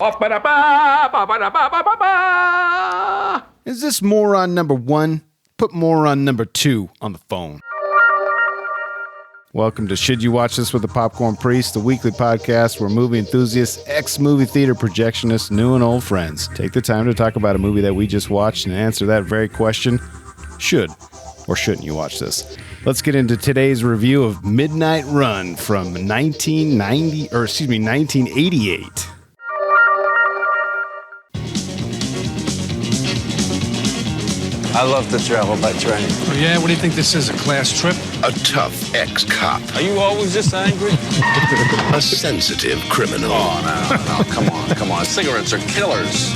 Is this moron number one? Put moron number two on the phone. Welcome to Should You Watch This with the Popcorn Priest, the weekly podcast where movie enthusiasts, ex-movie theater projectionists, new and old friends take the time to talk about a movie that we just watched and answer that very question: should or shouldn't you watch this? Let's get into today's review of Midnight Run from 1988. I love to travel by train. Oh, yeah? What do you think this is, a class trip? A tough ex-cop. Are you always this angry? A sensitive criminal. Oh, no, come on. Cigarettes are killers.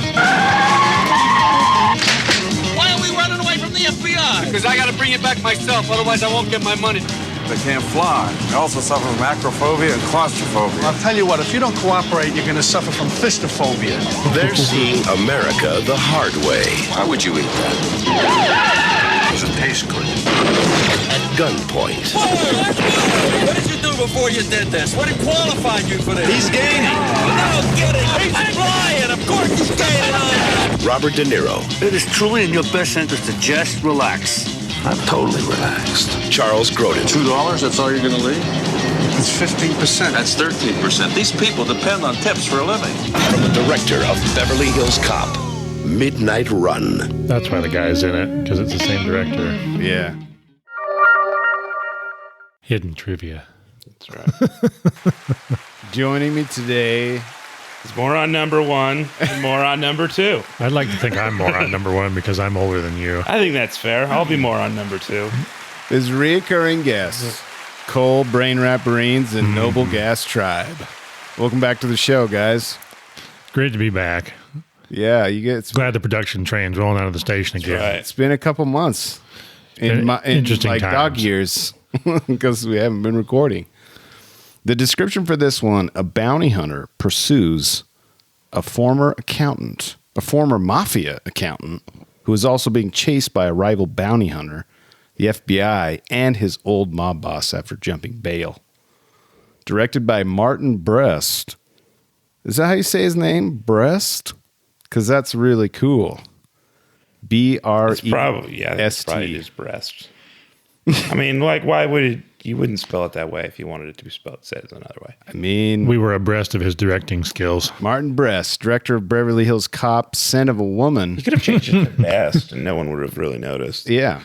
Why are we running away from the FBI? Because I got to bring it back myself, otherwise I won't get my money. They can't fly. They also suffer from acrophobia and claustrophobia. I'll tell you what, if you don't cooperate, you're going to suffer from fistophobia. They're seeing America the hard way. Why would you eat that? Does it taste good? At gunpoint. What did you do before you did this? What qualified you for this? He's gaining. No kidding. He's flying. Of course he's gaining. Robert De Niro. It is truly in your best interest to just relax. I'm totally relaxed. Charles Grodin. $2, that's all you're going to leave? It's 15%. That's 13%. These people depend on tips for a living. From the director of Beverly Hills Cop, Midnight Run. That's why the guy's in it, because it's the same director. Yeah. Hidden trivia. That's right. Joining me today It's moron number one and moron number two. I'd like to think I'm more on number one because I'm older than you. I think that's fair. I'll be moron number two. is reoccurring guests, Cole, Brain Rapperines, and Noble Gas Tribe. Welcome back to the show, guys. Great to be back. Yeah, you get. Glad the production train's rolling out of the station again. Right. It's been a couple months in Interesting like times. dog years because we haven't been recording. The description for this one: a bounty hunter pursues a former mafia accountant who is also being chased by a rival bounty hunter, the FBI, and his old mob boss after jumping bail. Directed by Martin Brest. Is that how you say his name? Brest? Because that's really cool. It's probably, yeah, that's B-R-E-S-T. probably his breast. I mean, like, why would it? You wouldn't spell it that way if you wanted it to be spelled. Say it another way. I mean, We were abreast of his directing skills. Martin Brest, director of Beverly Hills Cop, Scent of a Woman. You could have changed it to best, and no one would have really noticed. Yeah.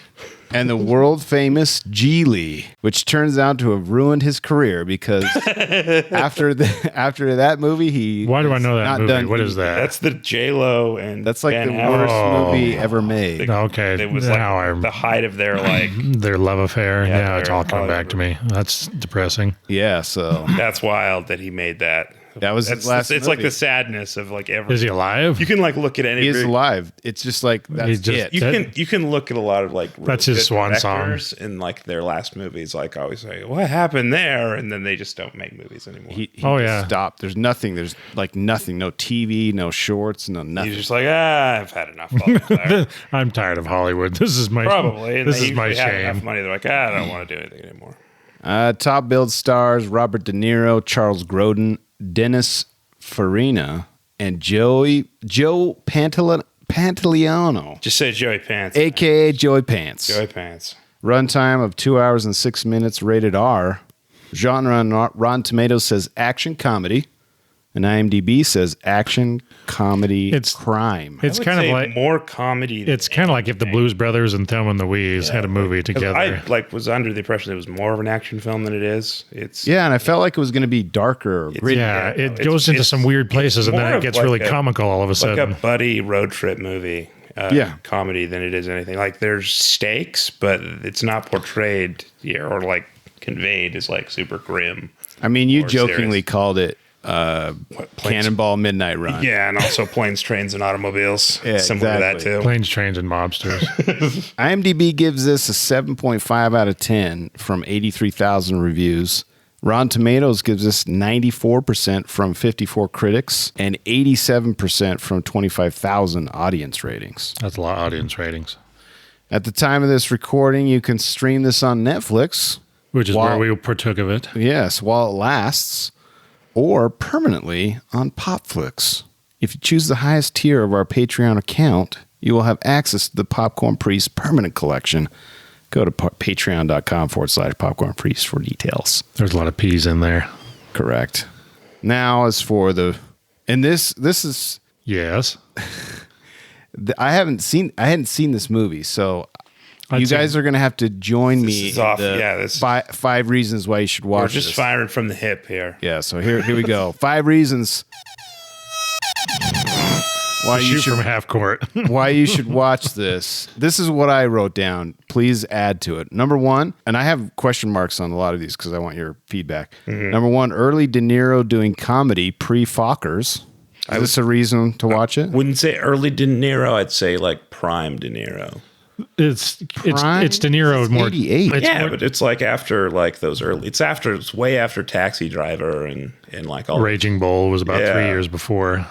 And the world famous Geely, which turns out to have ruined his career because after that movie, he Why do I know that not movie? done- What is that? That's the J-Lo and That's like Ben the Affleck. worst movie ever made. Okay, It was now like I'm- the height of their like. Their love affair. Yeah, Yeah, it's they're all coming all back to me. That's depressing. Yeah, so That's wild that he made that. that was his last It's like movie. the sadness of like every. Is he alive? You can like look at any. He is alive. It's just like that's He's just- it. You can look at a lot of like really That's his good swan song. directors in like their last movies. Like always say, what happened there, and then they just don't make movies anymore. He Oh, just yeah. stopped. There's nothing. There's like nothing. No TV, no shorts, no nothing. He's just like, I've had enough. I'll retire." I'm tired of Hollywood. This is my Probably. And This they is my usually have enough shame. money. They're like, I don't want to do anything anymore. Top billed stars Robert De Niro, Charles Grodin, Dennis Farina, and Joe Pantoliano, Just say Joey Pants. a.k.a. Joey Pants. Joey Pants. Runtime of 2 hours and 6 minutes, rated R. Genre on Rotten Tomatoes says action comedy, and IMDb says action comedy It's- crime. It's I would kind of say like more comedy. Than it's kind of like if the Blues Brothers and Thelma and Louise had a movie 'Cause together. I like was under the impression it was more of an action film than it is. It's Yeah, and I felt like it was going to be darker or gritty. yeah, no, it it's- goes into it's- some weird places, and more then it of gets like really a- comical all of a like sudden. a buddy road trip movie. Yeah. Comedy than it is anything. Like there's stakes, but it's not portrayed here or like conveyed as like super grim. I mean, you Or jokingly serious. called it Planes- Cannonball Midnight Run. Yeah, and also planes, trains, and automobiles. Yeah, Similar to that exactly. too. Planes, Trains, and Mobsters. IMDb gives this a 7.5 out of 10 from 83,000 reviews. Rotten Tomatoes gives this 94% from 54 critics and 87% from 25,000 audience ratings. That's a lot of audience ratings, At the time of this recording, you can stream this on Netflix. which is Wow. where we partook of it. Yes, while it lasts, or permanently on Popflix. If you choose the highest tier of our Patreon account, you will have access to the Popcorn Priest permanent collection. Go to patreon.com/Popcorn Priest for details. There's a lot of P's in there. Correct. Now, as for and this is, Yes. I hadn't seen this movie, so you guys are going to have to join me. is off. in the Yeah, this- five reasons why you should watch. We're just this. firing from the hip here. Yeah, so here we go. 5 reasons why you Shoot should from half court. why you should watch this. This is what I wrote down. Please add to it. Number 1, and I have question marks on a lot of these because I want your feedback. Number 1, early De Niro doing comedy pre-Fockers. Is this a reason to watch it? Wouldn't say early De Niro. I'd say like prime De Niro. It's De Niro It's more 88. It's Yeah, more but it's like after like those early. It's way after Taxi Driver and like all. Raging Bull was about 3 Yeah. years before.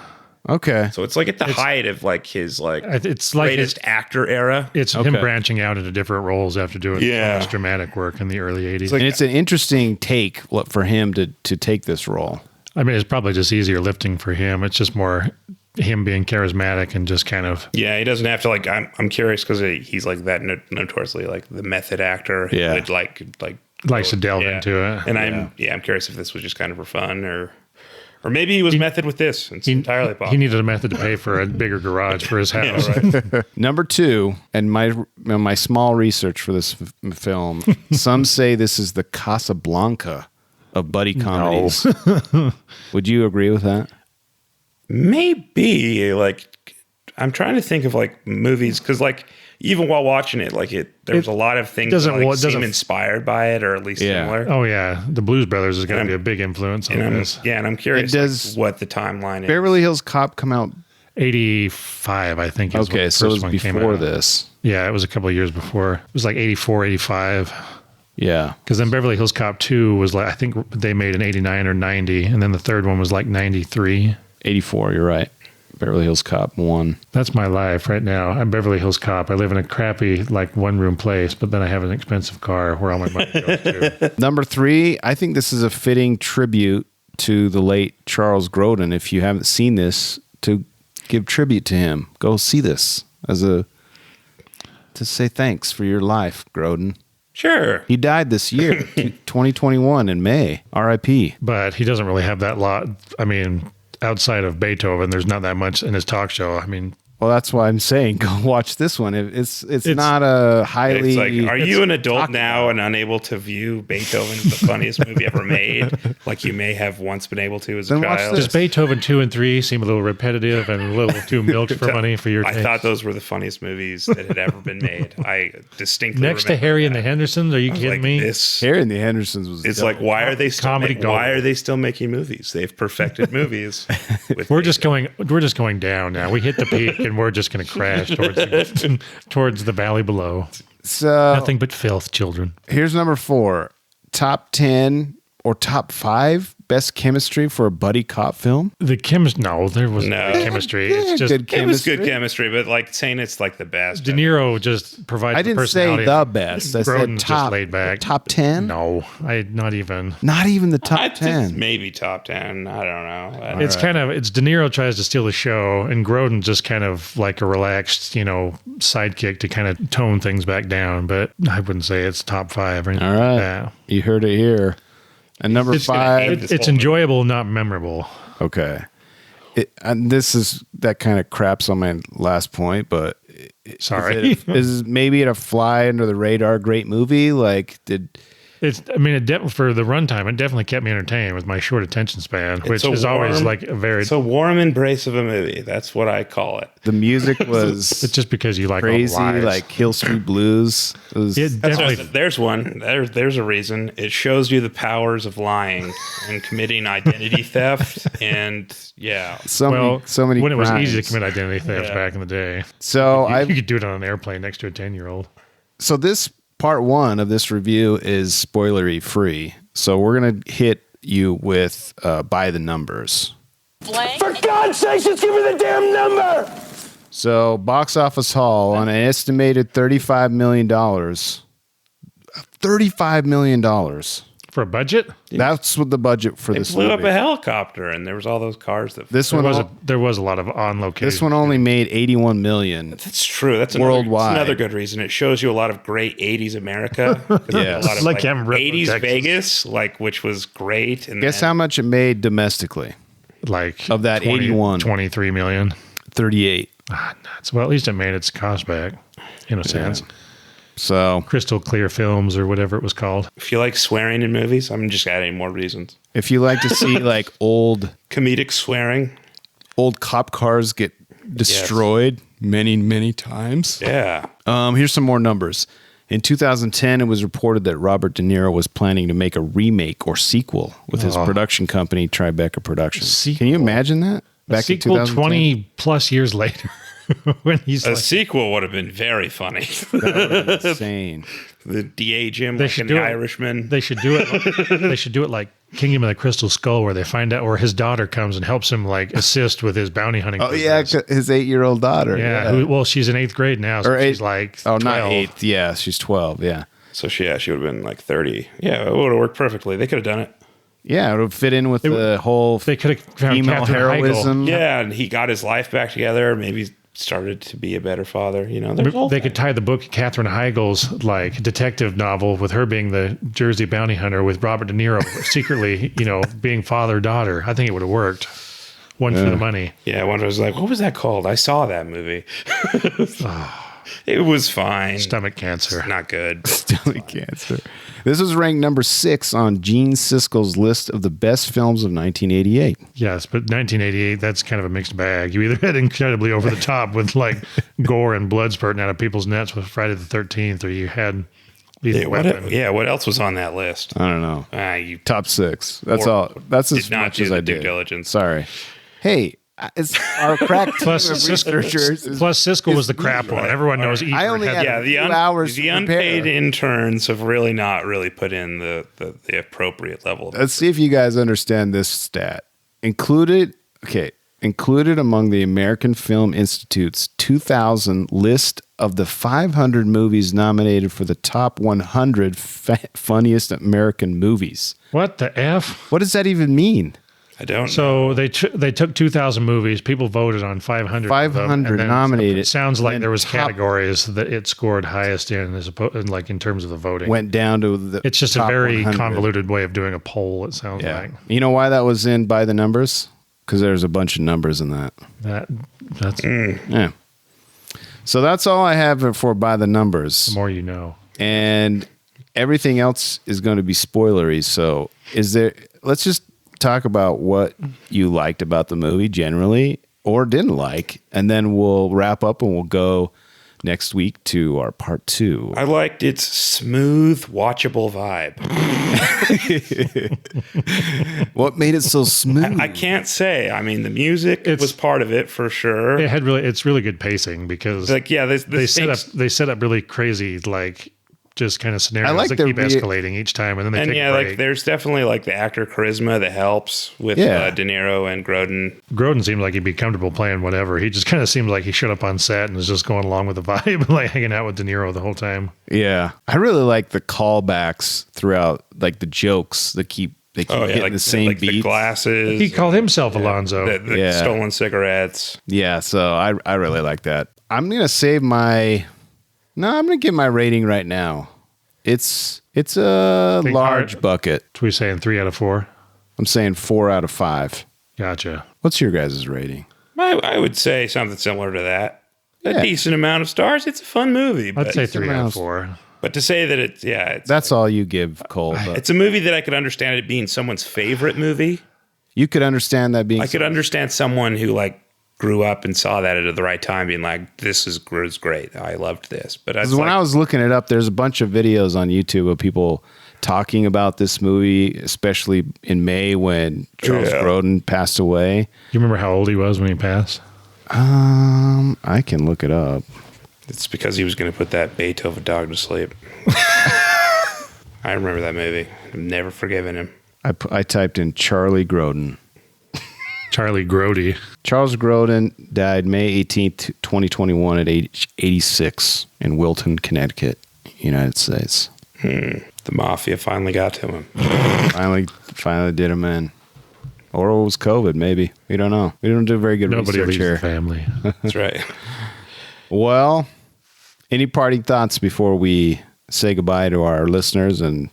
Okay. So it's like at the height of like his like It's like greatest actor era. It's him branching out into different roles after doing so Yeah. much dramatic work in the early 80s. And it's an interesting take for him to take this role. I mean, it's probably just easier lifting for him. It's just more him being charismatic and just kind of. Yeah, he doesn't have to like. I'm curious because he's like that notoriously like the method actor. Yeah. Would like Likes to delve yeah. into it. And I'm curious if this was just kind of for fun or maybe he was method with this. It's entirely possible. He needed a method to pay for a bigger garage for his house. Number 2, and my small research for this film, some say this is the Casablanca of buddy comedies. Would you agree with that? Maybe like I'm trying to think of like movies because like even while watching it, like there's a lot of things that like, seem inspired by it or at least similar. Oh yeah, the Blues Brothers is going to be a big influence on this. Yeah, and I'm curious like, what the timeline is. Beverly Hills Cop come out 85, I think. Is okay, when the so it first was one came before out. this. Yeah, it was a couple of years before. It was like 84, 85. Yeah. Because then Beverly Hills Cop 2 was like, I think they made in 89 or 90. And then the third one was like 93. 84, you're right. Beverly Hills Cop 1. That's my life right now. I'm Beverly Hills Cop. I live in a crappy, like, one-room place, but then I have an expensive car where all my money goes to. Number 3, I think this is a fitting tribute to the late Charles Grodin. If you haven't seen this, to give tribute to him, go see this to say thanks for your life, Grodin. Sure. He died this year, 2021 in May. R.I.P. But he doesn't really have that lot. I mean, outside of Beethoven, there's not that much in his talk show. I mean, Well, that's why I'm saying go watch this one. It's not a highly. It's like, are you an adult talked now about. and unable to view Beethoven as the funniest movie ever made, like you may have once been able to as a Then watch child? this. does Beethoven 2 and 3 seem a little repetitive and a little too milk for money for your I taste? thought those were the funniest movies that had ever been made. I distinctly Next to remember Harry and that. the Hendersons? Are you I was kidding like, me? This, Harry and the Hendersons was. it's dope. like why are they still Comedy why gold. are they still making movies? They've perfected movies. With We're just going down now. We hit the peak and we're just going to crash towards the valley below. So Nothing but filth, children. here's number 4: top 10 or top 5 best chemistry for a buddy cop film. The no, there was no chemistry. It's just Good It was good chemistry. chemistry, but like saying it's like the best. De Niro just provides. I didn't say personality. the best. I said Grodin's top. just laid back. Top 10. No, not even. Not even the top I think 10. maybe top 10. I don't know. It's kind of De Niro tries to steal the show, and Grodin just kind of like a relaxed, sidekick to kind of tone things back down. But I wouldn't say it's top 5 or anything. All right. Like that. You heard it here. And number It's, 5. this it's whole enjoyable, not memorable. Okay. And this is that kind of craps on my last point, but Sorry. is maybe it a fly under the radar great movie? Like For the runtime, it definitely kept me entertained with my short attention span, which a is always warm- like a very. It's a warm embrace of a movie. That's what I call it. the music was It's just because you like crazy, all the lies. like Hill Street Blues. It was, It definitely. There's one. There's a reason. It shows you the powers of lying and committing identity theft. And yeah, so Well, many when it was crimes. easy to commit identity theft back in the day, So you could do it on an airplane next to a 10-year-old. So this part 1 of this review is spoilery free. So we're gonna hit you with by the numbers. For God's sakes, just give me the damn number! So box office haul on an estimated $35 million. $35 million. For a budget? That's what the budget for this blew movie. up a helicopter, and there was all those cars that. This There one was a lot of on location. This one only made 81 million. That's true. That's worldwide. Another good reason. It shows you a lot of great 80s America. Yeah. A lot of Like Amarillo, 80s Texas. Vegas, which was great. And Guess how much it made domestically? Like Of that 81. 23 million. 38. Nuts. Well, at least it made its cost back, in a sense. So Crystal Clear Films or whatever it was called. If you like swearing in movies, I'm just adding more reasons. if you like to see like old Comedic swearing. cop cars get destroyed many times. Yeah. Here's some more numbers. In 2010, it was reported that Robert De Niro was planning to make a remake or sequel with his production company, Tribeca Productions. Can you imagine that? A sequel 20 plus years later. When he's A sequel would have been very funny. That would have been insane. The de-age him They like should an do it. Irishman. They should do it. They should do it like Kingdom of the Crystal Skull, where they find out, or his daughter comes and helps him like assist with his bounty hunting. Oh yeah, business. his 8-year-old daughter. Yeah. Well, she's in 8th grade now, so she's like 12. not 8th. Yeah, she's 12. Yeah. So she would have been like 30. Yeah, it would have worked perfectly. They could have done it. Yeah, it would fit in with the whole They could have found female Katherine Heigl. heroism. Yeah, and he got his life back together. Maybe started to be a better father. You know, there's all They could tie the book Katherine Heigl's like detective novel with her being the Jersey bounty hunter with Robert De Niro secretly, being father-daughter. I think it would have worked. One for the money. Yeah, one was like, what was that called? I saw that movie. It was fine. Stomach cancer. Not good. Stomach cancer. This was ranked number 6 on Gene Siskel's list of the best films of 1988. Yes, but 1988, that's kind of a mixed bag. You either had incredibly over the top with like gore and blood spurting out of people's nets with Friday the 13th, or you had Lethal Weapon. What else was on that list? I don't know. You Top 6. That's all. That's as did not much do as the I due did. diligence. Sorry. Hey, it's our crack team Plus of researchers. Plus Siskel was the crap one. Everyone knows Eater I only had Yeah, the 2 hours the to unpaid prepare. interns have really not put in the appropriate level. Let's see if you guys understand this stat. Included among the American Film Institute's 2000 list of the 500 movies nominated for the top 100 funniest American movies. What the F? What does that even mean? I don't. So they took 2,000 movies. People voted on 500. 500 of them, nominated. It sounds like And there was top- categories that it scored highest in, like in terms of the voting. Went down to the It's just a top very 100. convoluted way of doing a poll. It sounds Yeah. like You know why that was in by the numbers? Because there's a bunch of numbers in that. that's Yeah. So that's all I have for by the numbers. the more you know. And everything else is going to be spoilery. So let's just talk about what you liked about the movie generally or didn't like, and then we'll wrap up and we'll go next week to our part 2. I liked its smooth, watchable vibe. What made it so smooth? I can't say. I mean, the music was part of it for sure. It's really good pacing because they set up really crazy just kind of scenarios like that the keep escalating each time, and then they take a break. there's definitely the actor charisma that helps with De Niro and Grodin. Grodin seemed like he'd be comfortable playing whatever. He just kind of seemed like he showed up on set and was just going along with the vibe, like hanging out with De Niro the whole time. Yeah. I really like the callbacks throughout, like the jokes that keep getting the same beats. The glasses. He called himself Alonzo. The stolen cigarettes. Yeah, so I really like that. I'm going to save I'm going to give my rating right now. It's a large bucket. What are we saying, 3 out of 4? I'm saying 4 out of 5. Gotcha. What's your guys' rating? I would say something similar to that. A decent amount of stars. It's a fun movie. I'd say 3 out of 4. But to say that it's that's all you give, Cole. But it's a movie that I could understand it being someone's favorite movie. You could understand that being. I could understand someone who grew up and saw that at the right time, being like, "This is great. I loved this." But when I was looking it up, there's a bunch of videos on YouTube of people talking about this movie, especially in May when Charles Grodin passed away. You remember how old he was when he passed? I can look it up. It's because he was going to put that Beethoven dog to sleep. I remember that movie. I've never forgiven him. I typed in Charlie Grodin. Charlie Grody. Charles Grodin died May 18th, 2021 at age 86 in Wilton, Connecticut, United States. The The mafia finally got to him. Finally did him in. Or it was COVID, maybe. We don't know. We don't do very good Nobody research leaves here. the family. That's right. Well, any parting thoughts before we say goodbye to our listeners and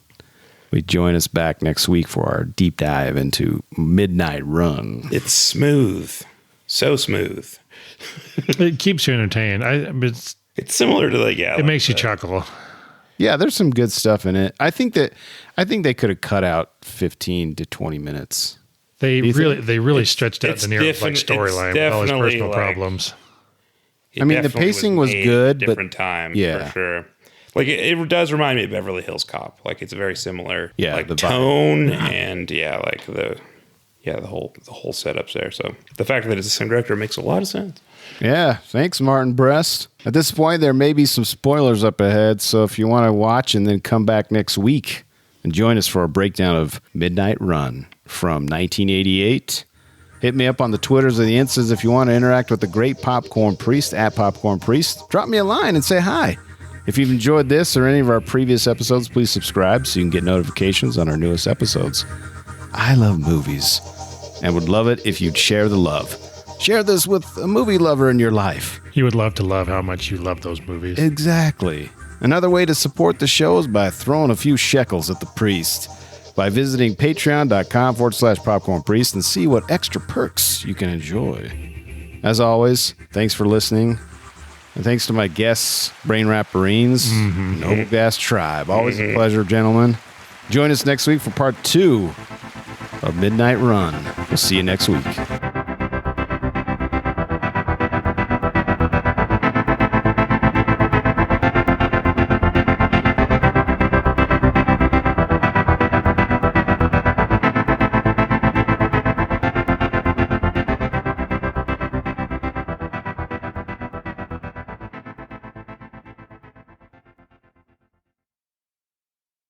we join us back next week for our deep dive into Midnight Run? It's smooth. So smooth. It keeps you entertained. It's similar to it makes you chuckle. Yeah, there's some good stuff in it. I think they could have cut out 15 to 20 minutes. They really stretched out the Niro storyline with all his personal problems. I mean, the pacing was good, but different time, for sure. Like it does remind me of Beverly Hills Cop. Like it's very similar, like the tone and the whole setup's there. So the fact that it's the same director makes a lot of sense. Yeah, thanks, Martin Brest. At this point, there may be some spoilers up ahead, so if you want to watch and then come back next week and join us for a breakdown of Midnight Run from 1988. Hit me up on the Twitters and the Instas if you want to interact with the great Popcorn Priest at Popcorn Priest. Drop me a line and say hi. If you've enjoyed this or any of our previous episodes, please subscribe so you can get notifications on our newest episodes. I love movies and would love it if you'd share the love. Share this with a movie lover in your life. You would love to love how much you love those movies. Exactly. Another way to support the show is by throwing a few shekels at the priest. By visiting patreon.com/popcornpriest and see what extra perks you can enjoy. As always, thanks for listening. And thanks to my guests, Brain Rap Marines, Noble Gas Tribe. Always a pleasure, gentlemen. Join us next week for part 2 of Midnight Run. We'll see you next week.